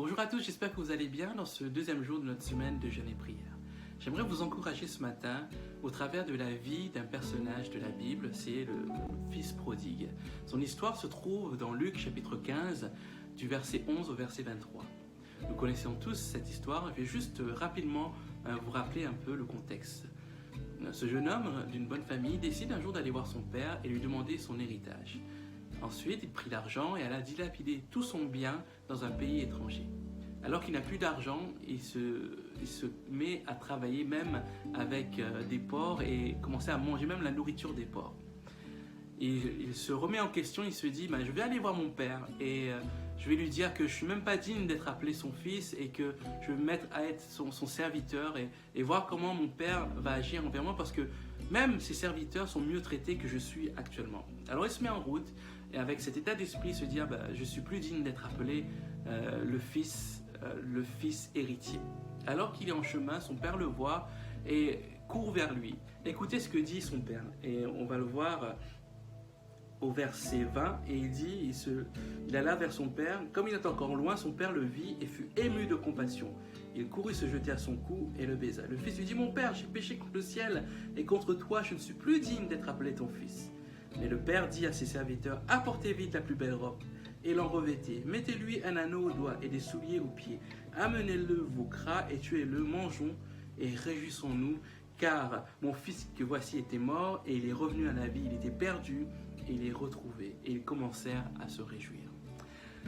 Bonjour à tous, j'espère que vous allez bien dans ce deuxième jour de notre semaine de jeûne et prière. J'aimerais vous encourager ce matin au travers de la vie d'un personnage de la Bible, c'est le fils prodigue. Son histoire se trouve dans Luc chapitre 15, du verset 11 au verset 23. Nous connaissons tous cette histoire, je vais juste rapidement vous rappeler un peu le contexte. Ce jeune homme d'une bonne famille décide un jour d'aller voir son père et lui demander son héritage. Ensuite, il prit l'argent et alla dilapider tout son bien dans un pays étranger. Alors qu'il n'a plus d'argent, il se met à travailler même avec des porcs et commencer à manger même la nourriture des porcs. Il se remet en question, il se dit je vais aller voir mon père et je vais lui dire que je ne suis même pas digne d'être appelé son fils et que je vais me mettre à être son serviteur et voir comment mon père va agir envers moi parce que même ses serviteurs sont mieux traités que je suis actuellement. Alors il se met en route et avec cet état d'esprit il se dit je ne suis plus digne d'être appelé le fils héritier. Alors qu'il est en chemin, son père le voit et court vers lui. Écoutez ce que dit son père et on va le voir au verset 20 et il dit, il alla vers son père, comme il était encore loin, son père le vit et fut ému de compassion. Il courut se jeter à son cou et le baisa. Le fils lui dit, mon père, j'ai péché contre le ciel et contre toi, je ne suis plus digne d'être appelé ton fils. Mais le père dit à ses serviteurs, apportez vite la plus belle robe et l'en revêtez, mettez-lui un anneau au doigt et des souliers aux pieds, amenez-le vos cras et tuez-le, mangeons et réjouissons-nous, car mon fils que voici était mort et il est revenu à la vie, il était perdu et il est retrouvé, et ils commencèrent à se réjouir.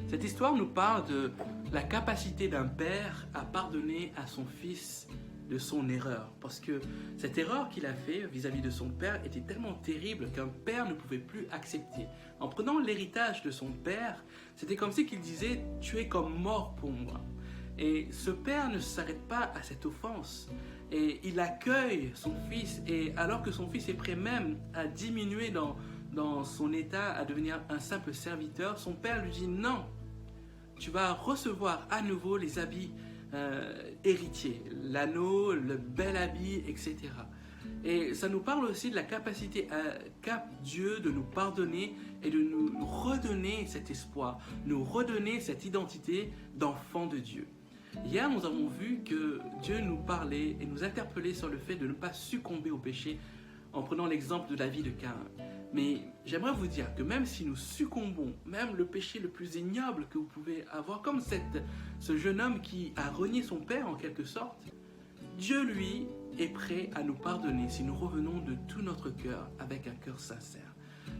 Cette histoire nous parle de la capacité d'un père à pardonner à son fils de son erreur, parce que cette erreur qu'il a fait vis-à-vis de son père était tellement terrible qu'un père ne pouvait plus accepter. En prenant l'héritage de son père, c'était comme si qu'il disait « tu es comme mort pour moi ». Et ce père ne s'arrête pas à cette offense et il accueille son fils, et alors que son fils est prêt même à diminuer dans son état, à devenir un simple serviteur, son père lui dit non, tu vas recevoir à nouveau les habits héritiers, l'anneau, le bel habit, etc. Et ça nous parle aussi de la capacité qu'a Dieu de nous pardonner et de nous redonner cet espoir, nous redonner cette identité d'enfant de Dieu. Hier, nous avons vu que Dieu nous parlait et nous interpellait sur le fait de ne pas succomber au péché en prenant l'exemple de la vie de Caïn. Mais j'aimerais vous dire que même si nous succombons, même le péché le plus ignoble que vous pouvez avoir, comme ce jeune homme qui a renié son père en quelque sorte, Dieu lui est prêt à nous pardonner si nous revenons de tout notre cœur avec un cœur sincère.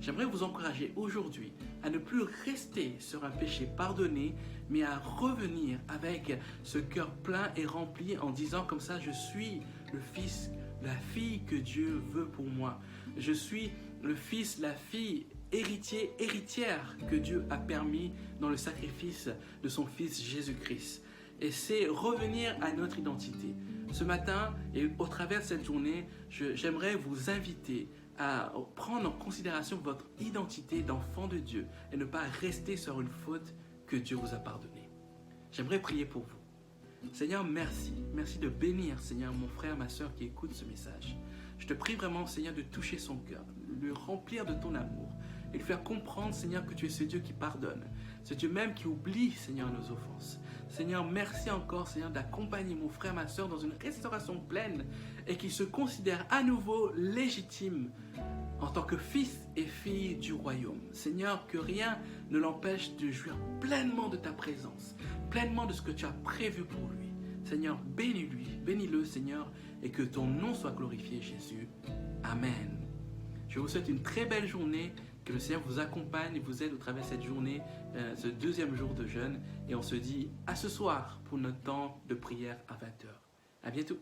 J'aimerais vous encourager aujourd'hui à ne plus rester sur un péché pardonné, mais à revenir avec ce cœur plein et rempli en disant comme ça, je suis le fils, la fille que Dieu veut pour moi. Je suis le fils, la fille, héritier, héritière que Dieu a permis dans le sacrifice de son fils Jésus-Christ. Et c'est revenir à notre identité. Ce matin et au travers de cette journée, j'aimerais vous inviter à prendre en considération votre identité d'enfant de Dieu et ne pas rester sur une faute que Dieu vous a pardonnée. J'aimerais prier pour vous. Seigneur, merci. Merci de bénir, Seigneur, mon frère, ma soeur qui écoute ce message. Je te prie vraiment, Seigneur, de toucher son cœur, de le remplir de ton amour et de faire comprendre, Seigneur, que tu es ce Dieu qui pardonne, ce Dieu même qui oublie, Seigneur, nos offenses. Seigneur, merci encore, Seigneur, d'accompagner mon frère, ma soeur dans une restauration pleine et qui se considère à nouveau légitime en tant que fils et fille du royaume. Seigneur, que rien ne l'empêche de jouir pleinement de ta présence, pleinement de ce que tu as prévu pour lui. Seigneur, bénis-lui, bénis-le, Seigneur, et que ton nom soit glorifié, Jésus. Amen. Je vous souhaite une très belle journée, que le Seigneur vous accompagne et vous aide au travers de cette journée, ce deuxième jour de jeûne. Et on se dit à ce soir pour notre temps de prière à 20h. À bientôt.